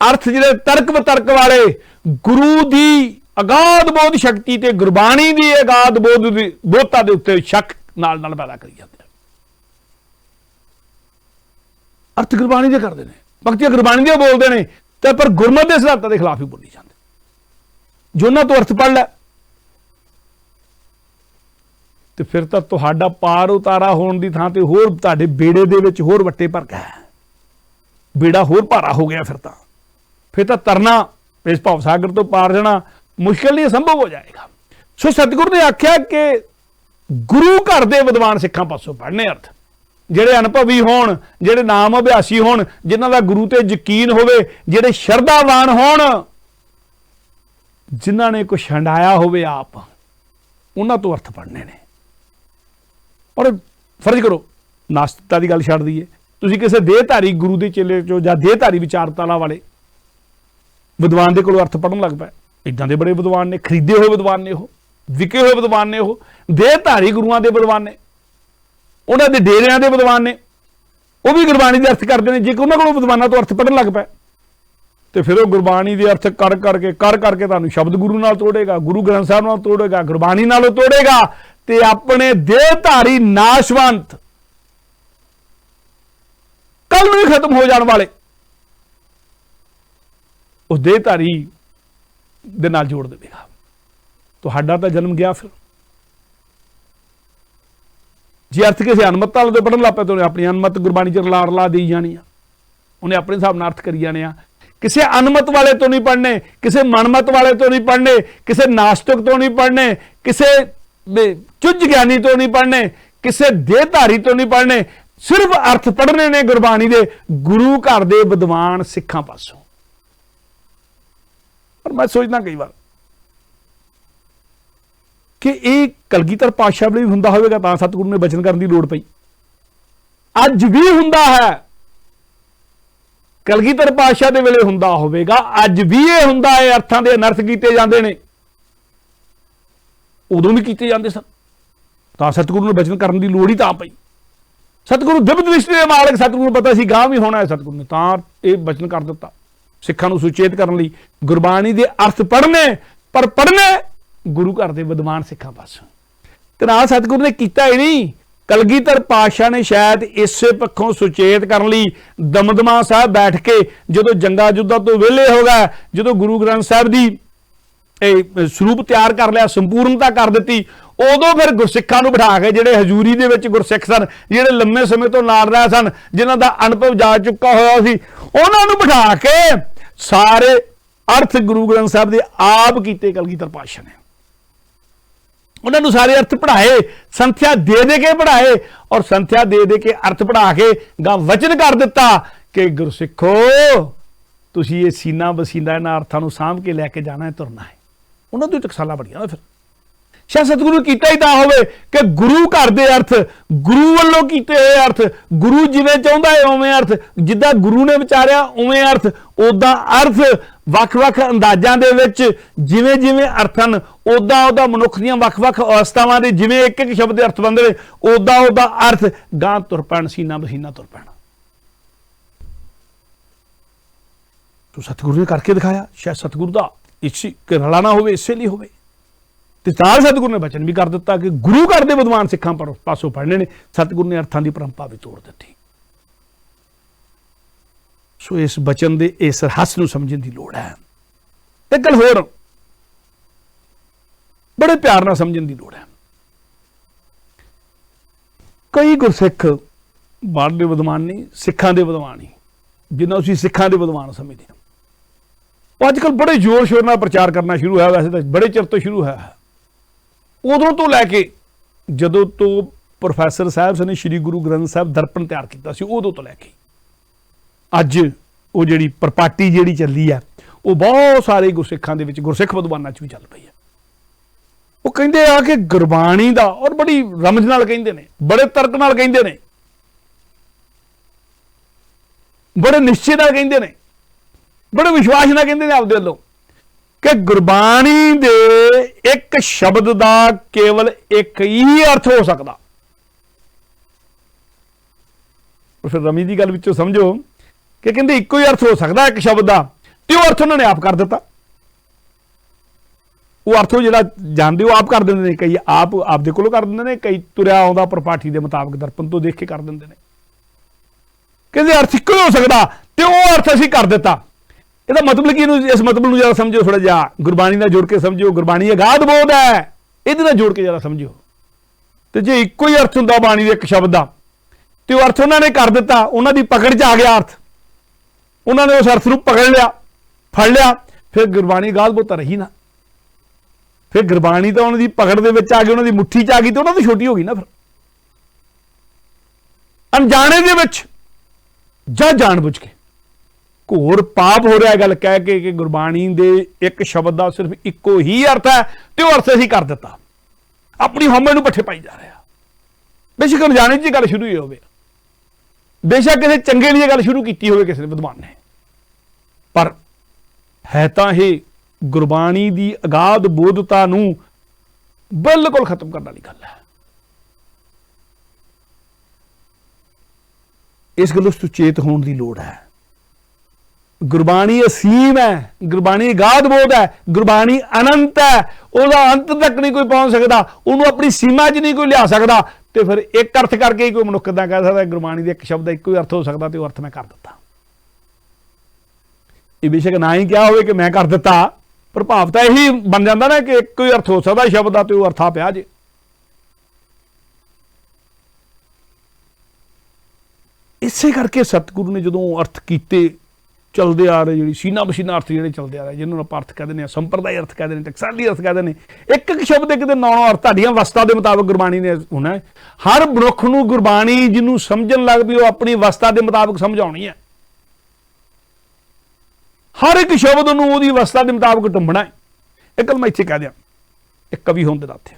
ਅਰਥ ਜਿਹੜੇ ਤਰਕ ਵਿਤਰਕ ਵਾਲੇ, ਗੁਰੂ ਦੀ ਅਗਾਧ ਬੋਧ ਸ਼ਕਤੀ ਤੇ ਗੁਰਬਾਣੀ ਦੀ ਅਗਾਧ ਬੋਧਤਾ ਦੇ ਉੱਤੇ ਸ਼ੱਕ ਨਾਲ ਪੈਦਾ ਕਰੀ ਜਾਂਦੇ। ਅਰਥ ਗੁਰਬਾਣੀ ਦੇ ਕਰਦੇ ਨੇ, ਭਗਤੀਆਂ ਗੁਰਬਾਣੀ ਦੀਆਂ ਬੋਲਦੇ ਨੇ, ਤੇ ਪਰ ਗੁਰਮਤਿ ਦੇ ਸਿਧਾਂਤਾਂ ਦੇ ਖਿਲਾਫ ਹੀ ਬੋਲੀ ਜਾਂਦੇ। ਜੋ ਉਹਨਾਂ ਤੋਂ ਅਰਥ ਪੜ੍ਹ ਲੈ ਤੇ ਫਿਰ ਤਾਂ ਤੁਹਾਡਾ ਪਾਰ ਉਤਾਰਾ ਹੋਣ ਦੀ ਥਾਂ ਤੇ ਹੋਰ ਤੁਹਾਡੇ ਬੇੜੇ ਦੇ ਵਿੱਚ ਹੋਰ ਵੱਟੇ ਭਰ ਗਿਆ, ਬੇੜਾ ਹੋਰ ਭਾਰਾ ਹੋ ਗਿਆ। ਫਿਰ ਤਾਂ ਤਰਨਾ ਇਸ ਭਵ ਸਾਗਰ ਤੋਂ ਪਾਰ ਜਾਣਾ ਮੁਸ਼ਕਿਲ ਨਹੀਂ, ਅਸੰਭਵ ਹੋ ਜਾਏਗਾ। ਸੋ ਸਤਿਗੁਰ ਨੇ ਆਖਿਆ ਕਿ ਗੁਰੂ ਘਰ ਦੇ ਵਿਦਵਾਨ ਸਿੱਖਾਂ ਪਾਸੋਂ ਪੜ੍ਹਨੇ ਅਰਥ, ਜਿਹੜੇ ਅਨੁਭਵੀ ਹੋਣ, ਜਿਹੜੇ ਨਾਮ ਅਭਿਆਸੀ ਹੋਣ, ਜਿਨ੍ਹਾਂ ਦਾ ਗੁਰੂ ਤੇ ਯਕੀਨ ਹੋਵੇ, ਜਿਹੜੇ ਸ਼ਰਧਾਵਾਨ ਹੋਣ, ਜਿਨ੍ਹਾਂ ਨੇ ਕੁਛ ਹੰਡਾਇਆ ਹੋਵੇ ਆਪ, ਉਹਨਾਂ ਤੋਂ ਅਰਥ ਪੜ੍ਹਨੇ ਨੇ। ਔਰ ਫਰਜ਼ ਕਰੋ ਨਾਸਤਿਕਤਾ ਦੀ ਗੱਲ ਛੱਡ ਦਈਏ, ਤੁਸੀਂ ਕਿਸੇ ਦੇਹਧਾਰੀ ਗੁਰੂ ਦੇ ਚੇਲੇ ਚੋਂ ਜਾਂ ਦੇਹਧਾਰੀ ਵਿਚਾਰਤਾਲਾ ਵਾਲੇ ਵਿਦਵਾਨ ਦੇ ਕੋਲੋਂ ਅਰਥ ਪੜ੍ਹਨ ਲੱਗ ਪਏ। ਇੱਦਾਂ ਦੇ ਬੜੇ ਵਿਦਵਾਨ ਨੇ, ਖਰੀਦੇ ਹੋਏ ਵਿਦਵਾਨ ਨੇ, ਉਹ ਵਿਕੇ ਹੋਏ ਵਿਦਵਾਨ ਨੇ, ਉਹ ਦੇਹਧਾਰੀ ਗੁਰੂਆਂ ਦੇ ਵਿਦਵਾਨ ਨੇ, ਉਹਨਾਂ ਦੇ ਡੇਰਿਆਂ ਦੇ ਵਿਦਵਾਨ ਨੇ, ਉਹ ਵੀ ਗੁਰਬਾਣੀ ਦੇ ਅਰਥ ਕਰਦੇ ਨੇ। ਜੇ ਉਹਨਾਂ ਕੋਲੋਂ ਵਿਦਵਾਨਾਂ ਤੋਂ ਅਰਥ ਪੜ੍ਹਨ ਲੱਗ ਪਏ ਤੇ ਫਿਰ ਉਹ ਗੁਰਬਾਣੀ ਦੇ ਅਰਥ ਕਰ ਕਰਕੇ ਤੁਹਾਨੂੰ ਸ਼ਬਦ ਗੁਰੂ ਨਾਲ ਤੋੜੇਗਾ, ਗੁਰੂ ਗ੍ਰੰਥ ਸਾਹਿਬ ਨਾਲ ਤੋੜੇਗਾ, ਗੁਰਬਾਣੀ ਨਾਲੋਂ ਤੋੜੇਗਾ, ਤੇ ਆਪਣੇ ਦੇਹਧਾਰੀ ਨਾਸ਼ਵੰਤ, ਕੱਲ ਨੂੰ ਹੀ ਖਤਮ ਹੋ ਜਾਣ ਵਾਲੇ ਉਸ ਦੇਹਧਾਰੀ ਦੇ ਨਾਲ ਜੋੜ ਦੇਵੇਗਾ। ਤੁਹਾਡਾ ਤਾਂ ਜਨਮ ਗਿਆ। ਫਿਰ ਜੇ ਅਰਥ ਕਿਸੇ ਅਨਮਤ ਵਾਲੇ ਤੋਂ ਪੜ੍ਹਨ ਲੱਗ ਪਿਆ ਤਾਂ ਉਹਨੇ ਆਪਣੀ ਅਨਮਤ ਗੁਰਬਾਣੀ 'ਚ ਰਲਾ ਦੇਈ ਜਾਣੀ ਆ, ਉਹਨੇ ਆਪਣੇ ਹਿਸਾਬ ਨਾਲ ਅਰਥ ਕਰੀ ਜਾਣੇ ਆ। ਕਿਸੇ ਅਨਮਤ ਵਾਲੇ ਤੋਂ ਨਹੀਂ ਪੜ੍ਹਨੇ, ਕਿਸੇ ਮਨਮਤ ਵਾਲੇ ਤੋਂ ਨਹੀਂ ਪੜ੍ਹਨੇ, ਕਿਸੇ ਨਾਸਤਿਕ ਤੋਂ ਨਹੀਂ ਪੜ੍ਹਨੇ, ਕਿਸੇ ਚੁੱਝ ਗਿਆਨੀ ਤੋਂ ਨਹੀਂ ਪੜ੍ਹਨੇ, ਕਿਸੇ ਦੇਹਧਾਰੀ ਤੋਂ ਨਹੀਂ ਪੜ੍ਹਨੇ। ਸਿਰਫ ਅਰਥ ਪੜ੍ਹਨੇ ਨੇ ਗੁਰਬਾਣੀ ਦੇ ਗੁਰੂ ਘਰ ਦੇ ਵਿਦਵਾਨ ਸਿੱਖਾਂ ਪਾਸੋਂ। ਪਰ ਮੈਂ ਸੋਚਦਾ ਕਈ ਵਾਰ ਕਿ ਇਹ ਕਲਗੀਧਰ ਪਾਤਸ਼ਾਹ ਵੀ ਹੁੰਦਾ ਹੋਵੇਗਾ ਤਾਂ ਸਤਿਗੁਰੂ ਨੇ ਬਚਨ ਕਰਨ ਦੀ ਲੋੜ ਪਈ। ਅੱਜ ਵੀ ਹੁੰਦਾ ਹੈ, ਕਲਗੀਧਰ ਪਾਤਸ਼ਾਹ ਦੇ ਵੇਲੇ ਹੁੰਦਾ ਹੋਵੇਗਾ, ਅੱਜ ਵੀ ਇਹ ਹੁੰਦਾ ਹੈ। ਅਰਥਾਂ ਦੇ ਅਨਰਥ ਕੀਤੇ ਜਾਂਦੇ ਨੇ, ਉਦੋਂ ਵੀ ਕੀਤੇ ਜਾਂਦੇ ਸਨ, ਤਾਂ ਸਤਿਗੁਰੂ ਨੇ ਬਚਨ ਕਰਨ ਦੀ ਲੋੜ ਹੀ ਤਾਂ ਪਈ। सतगुरु दिव्य दृष्टि के मालिक, सतगुरु ਨੂੰ ਪਤਾ ਸੀ ਗਾਂ ਵੀ ਹੋਣਾ है, सतगुरु ने ਤਾਂ ਇਹ ਬਚਨ ਕਰ ਦਿੱਤਾ ਸਿੱਖਾਂ ਨੂੰ ਸੁਚੇਤ ਕਰਨ ਲਈ। ਗੁਰਬਾਣੀ ਦੇ ਅਰਥ ਪੜ੍ਹਨੇ, ਪਰ ਪੜ੍ਹਨੇ ਗੁਰੂ ਘਰ ਦੇ ਵਿਦਵਾਨ ਸਿੱਖਾਂ ਪਾਸੋਂ। ਤੇ ਨਾਲ ਸਤਿਗੁਰੂ ਨੇ ਕੀਤਾ ਹੀ ਨਹੀਂ, ਕਲਗੀਧਰ ਪਾਤਸ਼ਾਹ ਨੇ ਸ਼ਾਇਦ ਇਸੇ ਪੱਖੋਂ ਸੁਚੇਤ ਕਰਨ ਲਈ ਦਮਦਮਾ ਸਾਹਿਬ ਬੈਠ ਕੇ ਜਦੋਂ ਜੰਗਾ ਜੁੱਧਾਂ ਤੋਂ ਵਿਹਲੇ ਹੋ ਗਏ, ਜਦੋਂ ਗੁਰੂ ਗ੍ਰੰਥ ਸਾਹਿਬ ਦੀ ਇਹ ਸਰੂਪ ਤਿਆਰ ਕਰ ਲਿਆ, ਸੰਪੂਰਨਤਾ ਕਰ ਦਿੱਤੀ, ਉਦੋਂ ਫਿਰ ਗੁਰਸਿੱਖਾਂ ਨੂੰ ਬਿਠਾ ਕੇ, ਜਿਹੜੇ ਹਜ਼ੂਰੀ ਦੇ ਵਿੱਚ ਗੁਰਸਿੱਖ ਸਨ, ਜਿਹੜੇ ਲੰਮੇ ਸਮੇਂ ਤੋਂ ਨਾਲ ਰਹੇ ਸਨ, ਜਿਨ੍ਹਾਂ ਦਾ ਅਨੁਭਵ ਜਾ ਚੁੱਕਾ ਹੋਇਆ ਸੀ, ਉਹਨਾਂ ਨੂੰ ਬਿਠਾ ਕੇ ਸਾਰੇ ਅਰਥ ਗੁਰੂ ਗ੍ਰੰਥ ਸਾਹਿਬ ਦੇ ਆਪ ਕੀਤੇ ਕਲਗੀਧਰ ਪਾਤਸ਼ਾਹ ਨੇ। ਉਹਨਾਂ ਨੂੰ ਸਾਰੇ ਅਰਥ ਪੜ੍ਹਾਏ, ਸੰਥਿਆ ਦੇ ਕੇ ਪੜ੍ਹਾਏ, ਔਰ ਸੰਥਿਆ ਦੇ ਕੇ ਅਰਥ ਪੜ੍ਹਾ ਕੇ ਗਾਂ ਵਚਨ ਕਰ ਦਿੱਤਾ ਕਿ ਗੁਰਸਿੱਖੋ ਤੁਸੀਂ ਇਹ ਸੀਨਾ ਬਸੀਨਾ ਇਹਨਾਂ ਅਰਥਾਂ ਨੂੰ ਸਾਂਭ ਕੇ ਲੈ ਕੇ ਜਾਣਾ ਹੈ, ਤੁਰਨਾ ਹੈ। ਉਹਨਾਂ ਤੋਂ ਟਕਸਾਲਾਂ ਬੜੀਆਂ ਫਿਰ ਸ਼ਾਇਦ ਸਤਿਗੁਰੂ ਕੀਤਾ ਹੀ ਤਾਂ ਹੋਵੇ ਕਿ ਗੁਰੂ ਘਰ ਦੇ ਅਰਥ, ਗੁਰੂ ਵੱਲੋਂ ਕੀਤੇ ਹੋਏ ਅਰਥ, ਗੁਰੂ ਜਿਵੇਂ ਚਾਹੁੰਦਾ ਹੈ ਉਵੇਂ ਅਰਥ, ਜਿੱਦਾਂ ਗੁਰੂ ਨੇ ਵਿਚਾਰਿਆ ਉਵੇਂ ਅਰਥ, ਉਦਾਂ ਅਰਥ ਵੱਖ-ਵੱਖ ਅੰਦਾਜ਼ਾਂ ਦੇ ਵਿੱਚ ਜਿਵੇਂ ਜਿਵੇਂ ਅਰਥ ਹਨ, ਉਦਾਂ ਮਨੁੱਖ ਦੀਆਂ ਵੱਖ-ਵੱਖ ਅਵਸਥਾਵਾਂ ਦੇ ਜਿਵੇਂ ਇੱਕ ਇੱਕ ਸ਼ਬਦ ਦੇ ਅਰਥ ਬਣਦੇ ਨੇ, ਉਦਾਂ ਅਰਥ ਗਾਂ ਤੁਰ ਪੈਣ, ਸੀਨਾ ਬਸੀਨਾ ਤੁਰ ਪੈਣ। ਤੋ ਸਤਿਗੁਰੂ ਨੇ ਕਰਕੇ ਦਿਖਾਇਆ। ਸ਼ਾਇਦ ਸਤਿਗੁਰੂ ਦਾ ਇਸੇ ਰਲਾ ਨਾ ਹੋਵੇ, ਇਸੇ ਲਈ ਹੋਵੇ। ਤੇ ਨਾਲ ਸਤਿਗੁਰੂ ਨੇ ਬਚਨ ਵੀ ਕਰ ਦਿੱਤਾ ਕਿ ਗੁਰੂ ਘਰ ਦੇ ਵਿਦਵਾਨ ਸਿੱਖਾਂ ਪਾਸੋਂ ਪੜ੍ਹਨੇ ਨੇ। ਸਤਿਗੁਰੂ ਨੇ ਅਰਥਾਂ ਦੀ ਪਰੰਪਰਾ ਵੀ ਤੋੜ ਦਿੱਤੀ। ਸੋ ਇਸ ਬਚਨ ਦੇ ਇਸ ਰਹੱਸ ਨੂੰ ਸਮਝਣ ਦੀ ਲੋੜ ਹੈ। ਇੱਕ ਗੱਲ ਹੋਰ ਬੜੇ ਪਿਆਰ ਨਾਲ ਸਮਝਣ ਦੀ ਲੋੜ ਹੈ। ਕਈ ਗੁਰਸਿੱਖ ਬਾਹਰ ਦੇ ਵਿਦਵਾਨ ਨਹੀਂ, ਸਿੱਖਾਂ ਦੇ ਵਿਦਵਾਨ ਹੀ, ਜਿਨ੍ਹਾਂ ਅਸੀਂ ਸਿੱਖਾਂ ਦੇ ਵਿਦਵਾਨ ਸਮਝਦੇ ਹਾਂ, ਉਹ ਅੱਜ ਕੱਲ੍ਹ ਬੜੇ ਜ਼ੋਰ ਸ਼ੋਰ ਨਾਲ ਪ੍ਰਚਾਰ ਕਰਨਾ ਸ਼ੁਰੂ ਹੋਇਆ। ਵੈਸੇ ਤਾਂ ਬੜੇ ਚਿਰ ਤੋਂ ਸ਼ੁਰੂ ਹੋਇਆ, ਉਦੋਂ ਤੋਂ ਲੈ ਕੇ ਜਦੋਂ ਤੋਂ ਪ੍ਰੋਫੈਸਰ ਸਾਹਿਬ ਨੇ ਸ਼੍ਰੀ ਗੁਰੂ ਗ੍ਰੰਥ ਸਾਹਿਬ ਦਰਪਣ ਤਿਆਰ ਕੀਤਾ ਸੀ, ਉਦੋਂ ਤੋਂ ਲੈ ਕੇ ਅੱਜ ਉਹ ਜਿਹੜੀ ਪਰਪਾਟੀ ਜਿਹੜੀ ਚੱਲੀ ਹੈ, ਉਹ ਬਹੁਤ ਸਾਰੇ ਗੁਰਸਿੱਖਾਂ ਦੇ ਵਿੱਚ, ਗੁਰਸਿੱਖ ਵਿਦਵਾਨਾਂ 'ਚ ਵੀ ਚੱਲ ਪਈ ਹੈ। ਉਹ ਕਹਿੰਦੇ ਆ ਕਿ ਗੁਰਬਾਣੀ ਦਾ, ਔਰ ਬੜੀ ਰਮਜ ਨਾਲ ਕਹਿੰਦੇ ਨੇ, ਬੜੇ ਤਰਕ ਨਾਲ ਕਹਿੰਦੇ ਨੇ, ਬੜੇ ਨਿਸ਼ਚੇ ਨਾਲ ਕਹਿੰਦੇ ਨੇ, ਬੜੇ ਵਿਸ਼ਵਾਸ ਨਾਲ ਕਹਿੰਦੇ ਨੇ ਆਪਦੇ ਵੱਲੋਂ ਕਿ ਗੁਰਬਾਣੀ ਦੇ ਇੱਕ ਸ਼ਬਦ ਦਾ ਕੇਵਲ ਇੱਕ ਹੀ ਅਰਥ ਹੋ ਸਕਦਾ। ਫਿਰ ਰਮੀ ਦੀ ਗੱਲ ਵਿੱਚੋਂ ਸਮਝੋ ਕਿ ਕਹਿੰਦੇ ਇੱਕੋ ਹੀ ਅਰਥ ਹੋ ਸਕਦਾ ਇੱਕ ਸ਼ਬਦ ਦਾ, ਤੇ ਉਹ ਅਰਥ ਉਹਨਾਂ ਨੇ ਆਪ ਕਰ ਦਿੱਤਾ। ਉਹ ਅਰਥ ਜਿਹੜਾ ਜਾਣਦੇ ਉਹ ਆਪ ਕਰ ਦਿੰਦੇ ਨੇ, ਕਈ ਆਪ ਆਪਦੇ ਕੋਲੋਂ ਕਰ ਦਿੰਦੇ ਨੇ, ਕਈ ਤੁਰਿਆ ਆਉਂਦਾ ਪਰਪਾਠੀ ਦੇ ਮੁਤਾਬਕ ਦਰਪਣ ਤੋਂ ਦੇਖ ਕੇ ਕਰ ਦਿੰਦੇ ਨੇ। ਕਹਿੰਦੇ ਅਰਥ ਇੱਕੋ ਹੀ ਹੋ ਸਕਦਾ, ਤੇ ਉਹ ਅਰਥ ਅਸੀਂ ਕਰ ਦਿੱਤਾ। ਇਹਦਾ ਮਤਲਬ ਕੀ, ਇਸ ਮਤਲਬ ਨੂੰ ਜ਼ਿਆਦਾ ਸਮਝੋ, ਥੋੜਾ ਜਿਹਾ ਗੁਰਬਾਣੀ ਨਾਲ ਜੋੜ ਕੇ ਸਮਝੋ। ਗੁਰਬਾਣੀ ਅਗਾਧ ਬੋਧ ਹੈ, ਇਹਦੇ ਨਾਲ ਜੋੜ ਕੇ ਜ਼ਿਆਦਾ ਸਮਝੋ। ਤੇ ਜੇ ਇੱਕੋ ਹੀ ਅਰਥ ਹੁੰਦਾ ਬਾਣੀ ਦੇ ਇੱਕ ਸ਼ਬਦ ਦਾ, ਤੇ ਉਹ ਅਰਥ ਉਹਨਾਂ ਨੇ ਕਰ ਦਿੱਤਾ, ਉਹਨਾਂ ਦੀ ਪਕੜ 'ਚ ਆ ਗਿਆ ਅਰਥ, ਉਹਨਾਂ ਨੇ ਉਸ ਅਰਥ ਨੂੰ ਪਕੜ ਲਿਆ, ਫੜ ਲਿਆ, ਫਿਰ ਗੁਰਬਾਣੀ ਅਗਾਧ ਬੋਧ ਤਾਂ ਰਹੀ ਨਾ। ਫਿਰ ਗੁਰਬਾਣੀ ਤਾਂ ਉਹਨਾਂ ਦੀ ਪਕੜ ਦੇ ਵਿੱਚ ਆ ਗਈ, ਉਹਨਾਂ ਦੀ ਮੁੱਠੀ 'ਚ ਆ ਗਈ, ਤੇ ਉਹਨਾਂ ਤੋਂ ਛੋਟੀ ਹੋ ਗਈ ਨਾ। ਫਿਰ ਅਣਜਾਣੇ ਦੇ ਵਿੱਚ ਜਾਂ ਜਾਣ ਬੁੱਝ ਕੇ ਘੋਰ ਪਾਪ ਹੋ ਰਿਹਾ ਗੱਲ ਕਹਿ ਕੇ ਕਿ ਗੁਰਬਾਣੀ ਦੇ ਇੱਕ ਸ਼ਬਦ ਦਾ ਸਿਰਫ ਇੱਕੋ ਹੀ ਅਰਥ ਹੈ, ਤੇ ਉਹ ਅਰਥ ਅਸੀਂ ਕਰ ਦਿੱਤਾ। ਆਪਣੀ ਹਉਮੈ ਨੂੰ ਪੱਠੇ ਪਾਈ ਜਾ ਰਿਹਾ। ਬੇਸ਼ੱਕ ਅਣਜਾਣੇ 'ਚ ਗੱਲ ਸ਼ੁਰੂ ਹੀ ਹੋਵੇ, ਬੇਸ਼ੱਕ ਕਿਸੇ ਚੰਗੇ ਲਈ ਗੱਲ ਸ਼ੁਰੂ ਕੀਤੀ ਹੋਵੇ ਕਿਸੇ ਵਿਦਵਾਨ ਨੇ, ਪਰ ਹੈ ਤਾਂ ਇਹ ਗੁਰਬਾਣੀ ਦੀ ਅਗਾਧ ਬੋਧਤਾ ਨੂੰ ਬਿਲਕੁਲ ਖਤਮ ਕਰਨ ਵਾਲੀ ਗੱਲ ਹੈ। ਇਸ ਗੱਲੋਂ ਸੁਚੇਤ ਹੋਣ ਦੀ ਲੋੜ ਹੈ। ਗੁਰਬਾਣੀ ਅਸੀਮ ਹੈ, ਗੁਰਬਾਣੀ ਅਗਾਧ ਬੋਧ ਹੈ, ਗੁਰਬਾਣੀ ਅਨੰਤ ਹੈ, ਉਹਦਾ ਅੰਤ ਤੱਕ ਨਹੀਂ ਕੋਈ ਪਹੁੰਚ ਸਕਦਾ, ਉਹਨੂੰ ਆਪਣੀ ਸੀਮਾ 'ਚ ਨਹੀਂ ਕੋਈ ਲਿਆ ਸਕਦਾ। ਤੇ ਫਿਰ ਇੱਕ ਅਰਥ ਕਰਕੇ ਹੀ ਕੋਈ ਮਨੁੱਖ ਦਾ ਕਹਿ ਸਕਦਾ ਗੁਰਬਾਣੀ ਦੇ ਇੱਕ ਸ਼ਬਦ ਦਾ ਇੱਕੋ ਹੀ ਅਰਥ ਹੋ ਸਕਦਾ, ਤੇ ਉਹ ਅਰਥ ਮੈਂ ਕਰ ਦਿੱਤਾ। ਇਹ ਬੇਸ਼ੱਕ ਨਾ ਹੀ ਕਿਹਾ ਹੋਵੇ ਕਿ ਮੈਂ ਕਰ ਦਿੱਤਾ, ਪ੍ਰਭਾਵ ਤਾਂ ਇਹੀ ਬਣ ਜਾਂਦਾ ਨਾ ਕਿ ਇੱਕੋ ਹੀ ਅਰਥ ਹੋ ਸਕਦਾ ਸ਼ਬਦ ਦਾ, ਤੇ ਉਹ ਅਰਥਾ ਪਿਆ ਜੇ। ਇਸੇ ਕਰਕੇ ਸਤਿਗੁਰੂ ਨੇ ਜਦੋਂ ਅਰਥ ਕੀਤੇ, ਚਲਦੇ ਆ ਰਹੇ ਜਿਹੜੀ ਸੀਨਾ ਬਸੀਨਾ ਅਰਥ ਜਿਹੜੇ ਚਲਦੇ ਆ ਰਹੇ, ਜਿਹਨਾਂ ਨੂੰ ਆਪਾਂ ਅਰਥ ਕਹਿੰਦੇ ਨੇ, ਸੰਪਰਦਾਇ ਅਰਥ ਕਹਿੰਦੇ ਨੇ, ਟਕਸਾਲੀ ਅਰਥ ਕਹਿੰਦੇ ਨੇ, ਇੱਕ ਇੱਕ ਸ਼ਬਦ ਇੱਕ ਦੇ 9 ਅਰਥ ਤੁਹਾਡੀਆਂ ਅਵਸਥਾ ਦੇ ਮੁਤਾਬਕ ਗੁਰਬਾਣੀ ਨੇ ਹੋਣਾ। ਹਰ ਮਨੁੱਖ ਨੂੰ ਗੁਰਬਾਣੀ ਜਿਹਨੂੰ ਸਮਝਣ ਲੱਗ ਪਈ, ਉਹ ਆਪਣੀ ਅਵਸਥਾ ਦੇ ਮੁਤਾਬਕ ਸਮਝਾਉਣੀ ਹੈ। ਹਰ ਇੱਕ ਸ਼ਬਦ ਨੂੰ ਉਹਦੀ ਅਵਸਥਾ ਦੇ ਮੁਤਾਬਕ ਟੁੰਬਣਾ ਹੈ। ਇੱਕ ਗੱਲ ਮੈਂ ਇੱਥੇ ਕਹਿ ਦਿਆਂ, ਇੱਕ ਕਵੀ ਹੋਣ ਦੇ ਨਾਤੇ,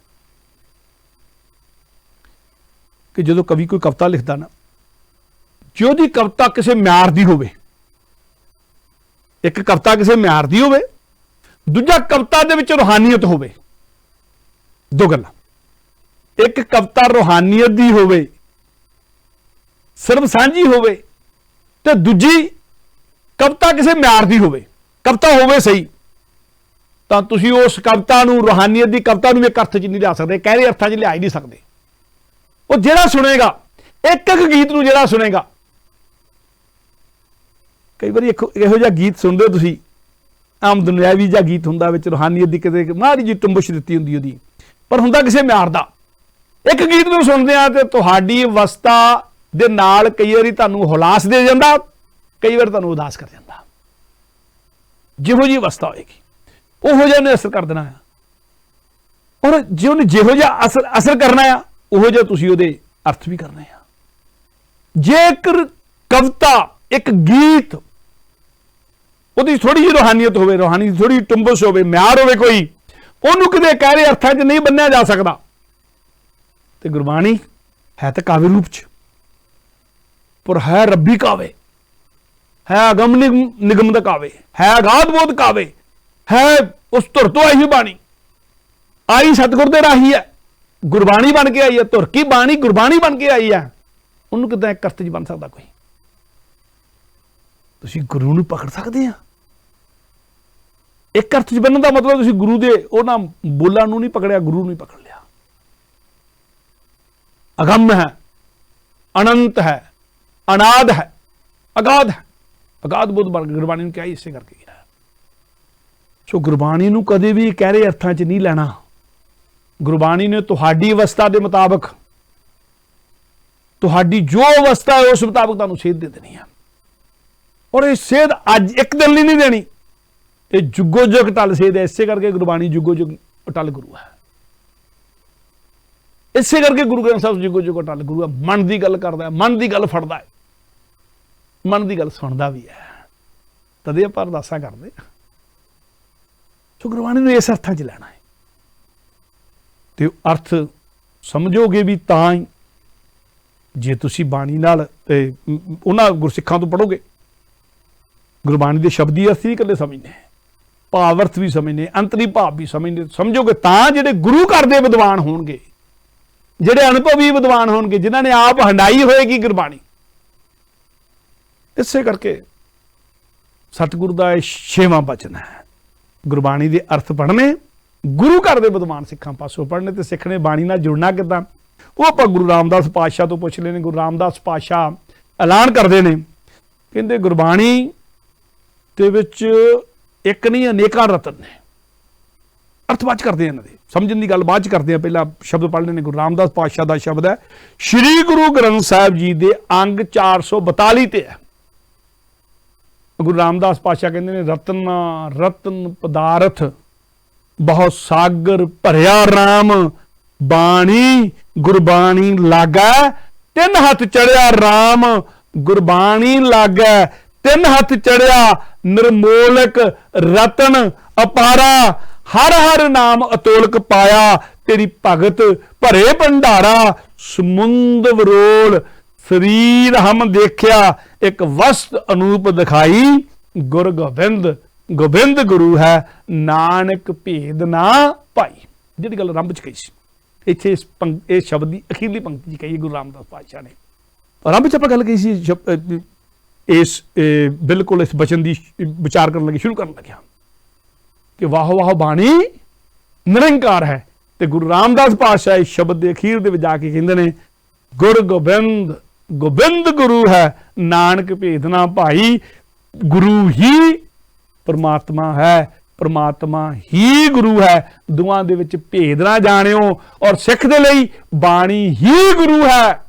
ਕਿ ਜਦੋਂ ਕਵੀ ਕੋਈ ਕਵਿਤਾ ਲਿਖਦਾ ਨਾ, ਜੇ ਉਹਦੀ ਕਵਿਤਾ ਕਿਸੇ ਮਿਆਰ ਦੀ ਹੋਵੇ, ਇੱਕ ਕਵਿਤਾ ਕਿਸੇ ਮਿਆਰ ਦੀ ਹੋਵੇ, ਦੂਜਾ ਕਵਿਤਾ ਦੇ ਵਿੱਚ ਰੂਹਾਨੀਅਤ ਹੋਵੇ, ਦੋ ਗੱਲਾਂ। ਇੱਕ ਕਵਿਤਾ ਰੂਹਾਨੀਅਤ ਦੀ ਹੋਵੇ, ਸਰਬ ਸਾਂਝੀ ਹੋਵੇ ਤੇ ਦੂਜੀ ਕਵਿਤਾ ਕਿਸੇ ਮਿਆਰ ਦੀ ਹੋਵੇ, ਕਵਿਤਾ ਹੋਵੇ ਸਹੀ, ਤਾਂ ਤੁਸੀਂ ਉਸ ਕਵਿਤਾ ਨੂੰ, ਰੂਹਾਨੀਅਤ ਦੀ ਕਵਿਤਾ ਨੂੰ ਇੱਕ ਅਰਥ 'ਚ ਨਹੀਂ ਲਿਆ ਸਕਦੇ, ਕਹਿਰੇ ਅਰਥਾਂ 'ਚ ਲਿਆ ਹੀ ਨਹੀਂ ਸਕਦੇ। ਉਹ ਜਿਹੜਾ ਸੁਣੇਗਾ, ਇੱਕ ਇੱਕ ਗੀਤ ਨੂੰ ਜਿਹੜਾ ਸੁਣੇਗਾ, ਕਈ ਵਾਰੀ ਇਹੋ ਜਿਹਾ ਗੀਤ ਸੁਣਦੇ ਹੋ ਤੁਸੀਂ, ਆਮ ਦੁਨਿਆਵੀ ਜਿਹਾ ਗੀਤ ਹੁੰਦਾ, ਵਿੱਚ ਰੂਹਾਨੀਅਤ ਦੀ ਕਿਤੇ ਮਾੜੀ ਜਿਹੀ ਟੁੰਬਸ਼ ਦਿੱਤੀ ਹੁੰਦੀ ਉਹਦੀ, ਪਰ ਹੁੰਦਾ ਕਿਸੇ ਮਿਆਰ ਦਾ। ਇੱਕ ਗੀਤ ਨੂੰ ਸੁਣਦੇ ਆ ਤੇ ਤੁਹਾਡੀ ਅਵਸਥਾ ਦੇ ਨਾਲ ਕਈ ਵਾਰੀ ਤੁਹਾਨੂੰ ਹੁਲਾਸ ਦੇ ਜਾਂਦਾ, ਕਈ ਵਾਰ ਤੁਹਾਨੂੰ ਉਦਾਸ ਕਰ ਜਾਂਦਾ। ਜਿਹੋ ਜਿਹੀ ਅਵਸਥਾ ਹੋਏਗੀ ਉਹੋ ਜਿਹਾ ਉਹਨੇ ਅਸਰ ਕਰ ਦੇਣਾ ਆ, ਔਰ ਜੇ ਉਹਨੇ ਜਿਹੋ ਜਿਹਾ ਅਸਰ ਕਰਨਾ ਆ, ਉਹੋ ਜਿਹਾ ਤੁਸੀਂ ਉਹਦੇ ਅਰਥ ਵੀ ਕਰਨੇ ਆ। ਜੇਕਰ ਕਵਿਤਾ, ਇੱਕ ਗੀਤ, ਉਹਦੀ ਥੋੜੀ ਜਿਹੀ ਰੂਹਾਨੀਅਤ ਹੋਵੇ, ਰੂਹਾਨੀ ਦੀ ਥੋੜੀ ਟੁੰਬਸ ਹੋਵੇ, ਮਿਆਰ ਹੋਵੇ ਕੋਈ, ਉਹਨੂੰ ਕਿਤੇ ਕਹਿਰੇ ਅਰਥਾਂ 'ਚ ਨਹੀਂ ਬੰਨਿਆ ਜਾ ਸਕਦਾ। ਤੇ ਗੁਰਬਾਣੀ ਹੈ ਤਾਂ ਕਾਵਿ ਰੂਪ 'ਚ, ਪਰ ਹੈ ਰੱਬੀ ਕਾਵੇ, ਹੈ ਅਗਮ ਨਿਗਮ ਦਾ ਕਾਵੇ, ਹੈ ਅਗਾਧ ਬੋਧ ਕਾਵੇ, ਹੈ ਉਸ ਧੁਰ ਤੋਂ ਆਈ ਬਾਣੀ, ਆਈ ਸਤਿਗੁਰ ਦੇ ਰਾਹੀ ਹੈ, ਗੁਰਬਾਣੀ ਬਣ ਕੇ ਆਈ ਹੈ, ਧੁਰ ਕੀ ਬਾਣੀ ਗੁਰਬਾਣੀ ਬਣ ਕੇ ਆਈ ਹੈ। ਉਹਨੂੰ ਕਿੱਦਾਂ ਇੱਕ ਅਰਥ 'ਚ ਬਣ ਸਕਦਾ ਕੋਈ? ਤੁਸੀਂ ਗੁਰੂ ਨੂੰ ਪਕੜ ਸਕਦੇ ਆ। ਇੱਕ ਅਰਥ 'ਚ ਬਣਨ ਦਾ ਮਤਲਬ ਤੁਸੀਂ ਗੁਰੂ ਦੇ ਉਹਨਾਂ ਬੋਲਾਂ ਨੂੰ ਨਹੀਂ ਪਕੜਿਆ, ਗੁਰੂ ਨੂੰ ਹੀ ਪਕੜ ਲਿਆ। ਅਗੰਮ ਹੈ, ਅਨੰਤ ਹੈ, ਅਨਾਦ ਹੈ, ਅਗਾਧ ਹੈ, ਅਗਾਧ ਬੁੱਧ ਬਣ ਗੁਰਬਾਣੀ ਨੂੰ ਕਿਹਾ ਇਸੇ ਕਰਕੇ ਗਿਆ। ਸੋ ਗੁਰਬਾਣੀ ਨੂੰ ਕਦੇ ਵੀ ਕਹਿਰੇ ਅਰਥਾਂ 'ਚ ਨਹੀਂ ਲੈਣਾ। ਗੁਰਬਾਣੀ ਨੇ ਤੁਹਾਡੀ ਅਵਸਥਾ ਦੇ ਮੁਤਾਬਕ, ਤੁਹਾਡੀ ਜੋ ਅਵਸਥਾ ਹੈ ਉਸ ਮੁਤਾਬਕ ਤੁਹਾਨੂੰ ਸੇਧ ਦੇ ਦੇਣੀ ਹੈ। ਔਰ ਇਹ ਸੇਧ ਅੱਜ ਇੱਕ ਦਿਨ ਲਈ ਨਹੀਂ ਦੇਣੀ, ਇਹ ਜੁਗੋ ਜੁਗ ਟਲ ਸੇਧ ਹੈ। ਇਸੇ ਕਰਕੇ ਗੁਰਬਾਣੀ ਜੁਗੋ ਜੁਗ ਅਟਲ ਗੁਰੂ ਹੈ। ਇਸੇ ਕਰਕੇ ਗੁਰੂ ਗ੍ਰੰਥ ਸਾਹਿਬ ਜੁਗੋ ਜੁਗ ਅਟਲ ਗੁਰੂ ਹੈ। ਮਨ ਦੀ ਗੱਲ ਕਰਦਾ ਹੈ, ਮਨ ਦੀ ਗੱਲ ਫੜਦਾ ਹੈ, ਮਨ ਦੀ ਗੱਲ ਸੁਣਦਾ ਵੀ ਹੈ, ਤਦੇ ਆਪਾਂ ਅਰਦਾਸਾਂ ਕਰਦੇ। ਸੋ ਗੁਰਬਾਣੀ ਨੂੰ ਇਸ ਅਰਥਾਂ 'ਚ ਲੈਣਾ ਹੈ ਤੇ ਅਰਥ ਸਮਝੋਗੇ ਵੀ ਤਾਂ ਹੀ ਜੇ ਤੁਸੀਂ ਬਾਣੀ ਨਾਲ ਉਹਨਾਂ ਗੁਰਸਿੱਖਾਂ ਤੋਂ ਪੜ੍ਹੋਗੇ। ਗੁਰਬਾਣੀ ਦੇ ਸ਼ਬਦੀ ਅਰਥ ਹੀ ਇਕੱਲੇ ਸਮਝਦੇ, ਭਾਵ ਅਰਥ ਵੀ ਸਮਝਦੇ, ਅੰਤਰੀ ਭਾਵ ਵੀ ਸਮਝਦੇ, ਸਮਝੋਗੇ ਤਾਂ ਜਿਹੜੇ ਗੁਰੂ ਘਰ ਦੇ ਵਿਦਵਾਨ ਹੋਣਗੇ, ਜਿਹੜੇ ਅਨੁਭਵੀ ਵਿਦਵਾਨ ਹੋਣਗੇ, ਜਿਨ੍ਹਾਂ ਨੇ ਆਪ ਹੰਡਾਈ ਹੋਏਗੀ ਗੁਰਬਾਣੀ। ਇਸੇ ਕਰਕੇ ਸਤਿਗੁਰੂ ਦਾ ਇਹ 6ਵਾਂ ਬਚਨ ਹੈ, ਗੁਰਬਾਣੀ ਦੇ ਅਰਥ ਪੜ੍ਹਨੇ, ਗੁਰੂ ਘਰ ਦੇ ਵਿਦਵਾਨ ਸਿੱਖਾਂ ਪਾਸੋਂ ਪੜ੍ਹਨੇ ਤੇ ਸਿੱਖਣੇ। ਬਾਣੀ ਨਾਲ ਜੁੜਨਾ ਕਿੱਦਾਂ, ਉਹ ਆਪਾਂ ਗੁਰੂ ਰਾਮਦਾਸ ਪਾਤਸ਼ਾਹ ਤੋਂ ਪੁੱਛ ਲੈਣੇ। ਗੁਰੂ ਰਾਮਦਾਸ ਪਾਤਸ਼ਾਹ ਐਲਾਨ ਕਰਦੇ ਨੇ, ਕਹਿੰਦੇ ਗੁਰਬਾਣੀ ਦੇ ਵਿੱਚ ਇੱਕ ਨਹੀਂ ਅਨੇਕਾਂ ਰਤਨ ਨੇ। ਅਰਥ ਬਾਅਦ ਕਰਦੇ ਇਹਨਾਂ ਦੇ, ਸਮਝਣ ਦੀ ਗੱਲ ਬਾਅਦ ਚ ਕਰਦੇ ਆ, ਪਹਿਲਾਂ ਸ਼ਬਦ ਪੜ੍ਹ ਲੈਣੇ। ਗੁਰੂ ਰਾਮਦਾਸ ਪਾਤਸ਼ਾਹ ਦਾ ਸ਼ਬਦ ਹੈ, ਸ਼੍ਰੀ ਗੁਰੂ ਗ੍ਰੰਥ ਸਾਹਿਬ ਜੀ ਦੇ ਅੰਗ 442 ਤੇ ਹੈ। ਗੁਰੂ ਰਾਮਦਾਸ ਪਾਤਸ਼ਾਹ ਕਹਿੰਦੇ ਨੇ, ਰਤਨ ਪਦਾਰਥ ਬਹੁਤ ਸਾਗਰ ਭਰਿਆ ਰਾਮ, ਬਾਣੀ ਗੁਰਬਾਣੀ ਲਾਗੈ ਤਿੰਨ ਹੱਥ ਚੜਿਆ ਰਾਮ, ਗੁਰਬਾਣੀ ਲਾਗੈ ਤਿੰਨ ਹੱਥ ਚੜਿਆ, ਨਿਰਮੋਲਕ ਰਤਨ ਅਪਾਰਾ, ਹਰ ਹਰ ਨਾਮ ਅਤੋਲਕ ਪਾਇਆ, ਤੇਰੀ ਭਗਤ ਭਰੇ ਭੰਡਾਰਾ, ਸਮੁੰਦ ਵਰੋਲ ਸਰੀਰ ਹਮ ਦੇਖਿਆ, ਇੱਕ ਵਸਤ ਅਨੂਪ ਦਿਖਾਈ, ਗੁਰ ਗੋਬਿੰਦ ਗੋਬਿੰਦ ਗੁਰੂ ਹੈ, ਨਾਨਕ ਭੇਦ ਨਾ ਭਾਈ। ਜਿਹੜੀ ਗੱਲ ਆਰੰਭ ਚ ਕਹੀ ਸੀ, ਇੱਥੇ ਇਸ ਸ਼ਬਦ ਦੀ ਅਖੀਰਲੀ ਪੰਕਤੀ ਚ ਕਹੀ ਗੁਰੂ ਰਾਮਦਾਸ ਪਾਤਸ਼ਾਹ ਨੇ। ਆਰੰਭ ਚ ਆਪਾਂ ਗੱਲ ਕਹੀ ਸੀ, ਇਸ ਬਿਲਕੁਲ ਇਸ ਬਚਨ ਦੀ ਵਿਚਾਰ ਕਰਨ ਲੱਗੇ, ਸ਼ੁਰੂ ਕਰਨ ਲੱਗਿਆ ਕਿ ਵਾਹ ਵਾਹ ਬਾਣੀ ਨਿਰੰਕਾਰ ਹੈ। ਤੇ ਗੁਰੂ ਰਾਮਦਾਸ ਪਾਤਸ਼ਾਹ ਇਸ ਸ਼ਬਦ ਦੇ ਅਖੀਰ ਦੇ ਵਿੱਚ ਜਾ ਕੇ ਕਹਿੰਦੇ ਨੇ, ਗੁਰ ਗੋਬਿੰਦ ਗੋਬਿੰਦ ਗੁਰੂ ਹੈ, ਨਾਨਕ ਭੇਦ ਨਾ ਭਾਈ। ਗੁਰੂ ਹੀ ਪਰਮਾਤਮਾ ਹੈ, ਪਰਮਾਤਮਾ ਹੀ ਗੁਰੂ ਹੈ, ਦੋਵਾਂ ਦੇ ਵਿੱਚ ਭੇਦ ਨਾ ਜਾਣਿਓ। ਔਰ ਸਿੱਖ ਦੇ ਲਈ ਬਾਣੀ ਹੀ ਗੁਰੂ ਹੈ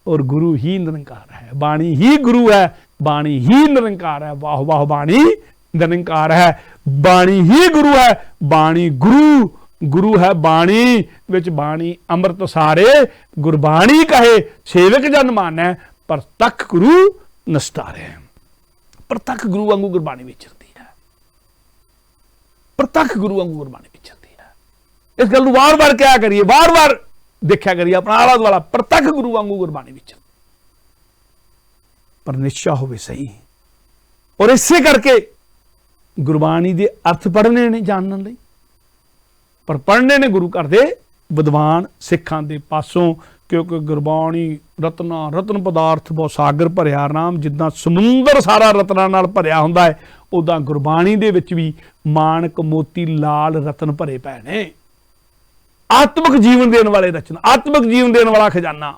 ਔਰ ਗੁਰੂ ਹੀ ਨਿਰੰਕਾਰ ਹੈ। ਬਾਣੀ ਹੀ ਗੁਰੂ ਹੈ, ਬਾਣੀ ਹੀ ਨਿਰੰਕਾਰ ਹੈ। ਵਾਹ ਵਾਹ ਬਾਣੀ ਨਿਰੰਕਾਰ ਹੈ, ਬਾਣੀ ਹੀ ਗੁਰੂ ਹੈ, ਬਾਣੀ ਗੁਰੂ ਗੁਰੂ ਹੈ। ਬਾਣੀ ਵਿੱਚ ਬਾਣੀ ਅੰਮ੍ਰਿਤ ਸਾਰੇ, ਗੁਰਬਾਣੀ ਕਹੇ ਸੇਵਕ ਜਨ ਮਾਨੈ, ਪ੍ਰਤੱਖ ਗੁਰੂ ਨਸਤਾਰੇ। ਪ੍ਰਤੱਖ ਗੁਰੂ ਵਾਂਗੂ ਗੁਰਬਾਣੀ ਵਿਚਰਦੀ ਹੈ, ਪ੍ਰਤੱਖ ਗੁਰੂ ਵਾਂਗੂ ਗੁਰਬਾਣੀ ਵਿਚਰਦੀ ਹੈ। ਇਸ ਗੱਲ ਨੂੰ ਵਾਰ-ਵਾਰ ਕਿਹਾ ਕਰੀਏ, ਵਾਰ-ਵਾਰ ਦੇਖਿਆ ਕਰੀਏ ਆਪਣਾ ਆਲਾ ਦੁਆਲਾ, ਪ੍ਰਤੱਖ ਗੁਰੂ ਵਾਂਗੂ ਗੁਰਬਾਣੀ ਵਿਚਰਦੀ, ਪਰ ਨਿਸ਼ਚਾ ਹੋਵੇ ਸਹੀ। ਔਰ ਇਸੇ ਕਰਕੇ ਗੁਰਬਾਣੀ ਦੇ ਅਰਥ ਪੜ੍ਹਨੇ ਨੇ ਜਾਣਨ ਲਈ, ਪਰ ਪੜ੍ਹਨੇ ਨੇ ਗੁਰੂ ਘਰ ਦੇ ਵਿਦਵਾਨ ਸਿੱਖਾਂ ਦੇ ਪਾਸੋਂ, क्योंकि गुरबाणी रत्ना रत्न पदार्थ बहुत सागर भरिया राम, जिद्दां समुंदर सारा रत्ना नाल भरिया हुंदा है, उदां गुरबाणी दे विच भी माणक मोती लाल रतन भरे पए ने। आत्मक जीवन देने वाले रचना, आत्मक जीवन देने वाला खजाना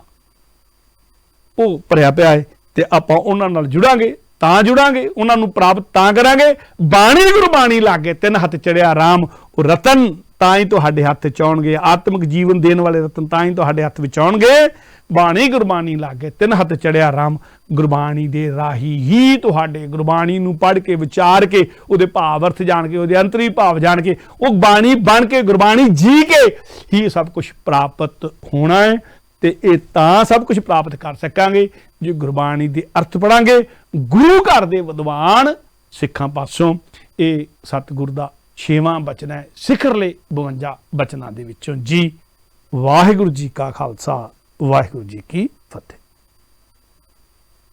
वो भरिया पिया है। ते आपां उन्हां नाल जुड़ांगे तां जुड़ांगे, उन्हां नूं प्राप्त तां करांगे। बाणी गुरबाणी लागे तिन हथ चढ़िया राम, वो रतन तां ही तुहाडे हथ च आउणगे, आत्मक जीवन देने वाले रतन तां ही तुहाडे हथ विच आउणगे। बाणी गुरबाणी लागे तिन हथ चढ़िया राम, गुरबाणी दे राही ही तुहाडे, गुरबाणी नूं पढ़ के विचार के उहदे भाव अर्थ जान के, उहदे अंतरी भाव जान के, वो बाणी बन के गुरबाणी जी के ही सब कुछ प्राप्त होना है। ते ये तां सब कुछ प्राप्त कर सकांगे जो गुरबाणी दे अर्थ पढ़ांगे। गुरु घर दे विद्वान सिखां पासों ये सतगुर दा 6वां बचन है सिखरले 52 बचनां दे विचों जी। वाहिगुरू जी का खालसा, वाहिगुरू जी की